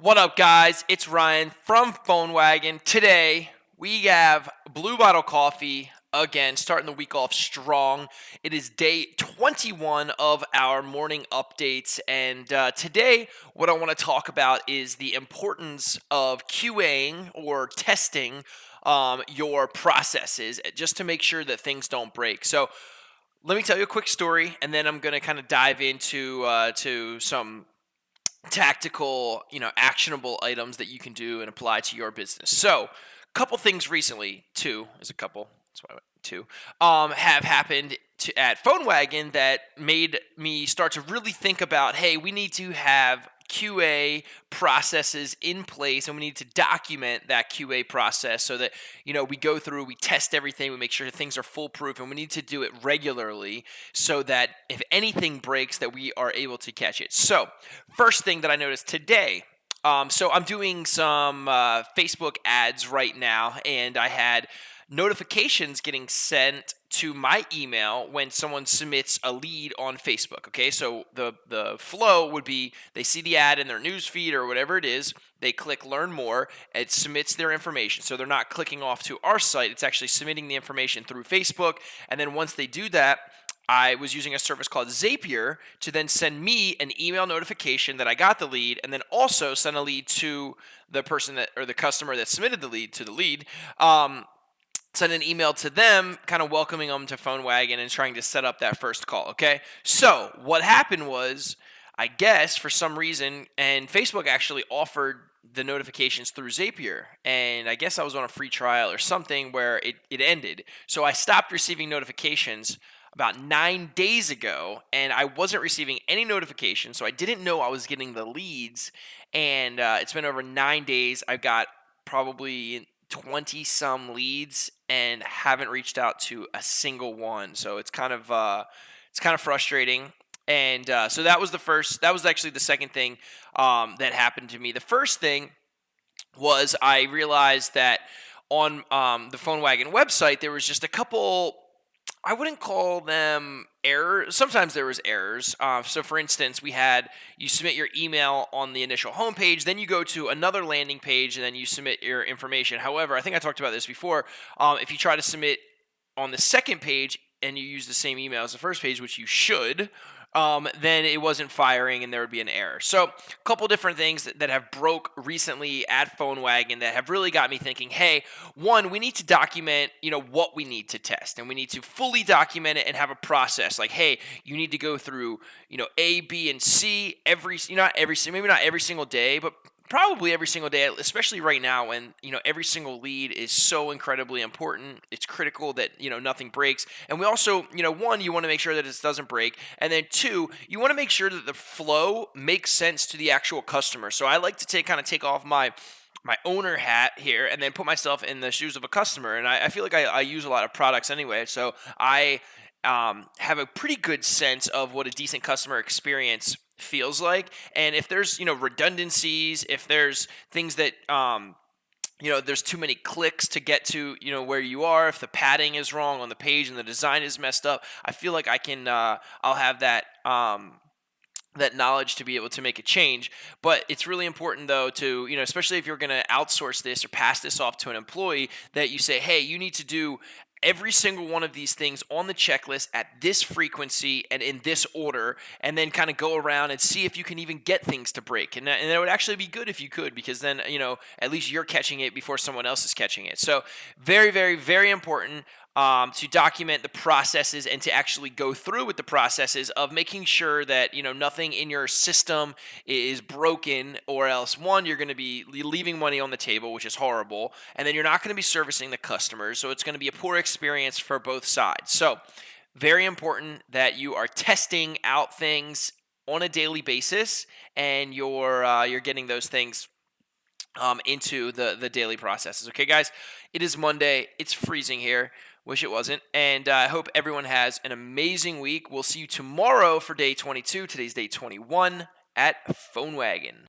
What up, guys? It's Ryan from PhoneWagon. Today, we have Blue Bottle Coffee again, starting the week off strong. It is day 21 of our morning updates. And today, what I want to talk about is the importance of QAing or testing your processes just to make sure that things don't break. So, let me tell you a quick story, and then I'm going to kind of dive into to some tactical, actionable items that you can do and apply to your business. So, couple things recently, two is a couple. That's why I went two. Have happened at PhoneWagon that made me start to really think about, hey, we need to have QA processes in place, and we need to document that QA process so that we go through, we test everything, we make sure things are foolproof, and we need to do it regularly so that if anything breaks, that we are able to catch it. So, first thing that I noticed today. So I'm doing some Facebook ads right now, and I had notifications getting sent to my email when someone submits a lead on Facebook. Okay, so the flow would be they see the ad in their news feed or whatever it is, they click learn more, it submits their information. So they're not clicking off to our site, it's actually submitting the information through Facebook, and then once they do that, I was using a service called Zapier to then send me an email notification that I got the lead, and then also send a lead to the person that or the customer that submitted the lead to the lead. Send an email to them, kind of welcoming them to PhoneWagon and trying to set up that first call. Okay, so what happened was, I guess for some reason, and Facebook actually offered the notifications through Zapier, and I guess I was on a free trial or something where it ended. So I stopped receiving notifications about 9 days ago, and I wasn't receiving any notifications, so I didn't know I was getting the leads, and it's been over 9 days. I've got probably 20 some leads and haven't reached out to a single one, so it's kind of frustrating. And so that was actually the second thing that happened to me. The first thing was I realized that on the PhoneWagon website there was just a couple, I wouldn't call them errors. Sometimes there was errors. So for instance, you submit your email on the initial homepage, then you go to another landing page, and then you submit your information. However, I think I talked about this before. If you try to submit on the second page and you use the same email as the first page, which you should, then it wasn't firing and there would be an error. So a couple different things that have broke recently at PhoneWagon that have really got me thinking, hey, one, we need to document, what we need to test, and we need to fully document it and have a process. Like, hey, you need to go through, A, B, and C maybe not every single day, but probably every single day, especially right now when, every single lead is so incredibly important. It's critical that, nothing breaks. And we also, one, you want to make sure that it doesn't break. And then two, you want to make sure that the flow makes sense to the actual customer. So I like to take off my owner hat here and then put myself in the shoes of a customer. And I feel like I use a lot of products anyway. So I have a pretty good sense of what a decent customer experience feels like. And if there's redundancies, if there's things that there's too many clicks to get to where you are, if the padding is wrong on the page and the design is messed up, I feel like I can I'll have that that knowledge to be able to make a change. But it's really important though to, especially if you're going to outsource this or pass this off to an employee, that you say, hey, you need to do every single one of these things on the checklist at this frequency and in this order, and then kind of go around and see if you can even get things to break. And that would actually be good if you could, because then, at least you're catching it before someone else is catching it. So very, very, very important to document the processes and to actually go through with the processes of making sure that nothing in your system is broken, or else one, you're going to be leaving money on the table, which is horrible, and then you're not going to be servicing the customers, so it's going to be a poor experience for both sides. So very important that you are testing out things on a daily basis, and you're getting those things into the daily processes. Okay, guys, it is Monday. It's freezing here. Wish it wasn't. And I hope everyone has an amazing week. We'll see you tomorrow for day 22. Today's day 21 at PhoneWagon.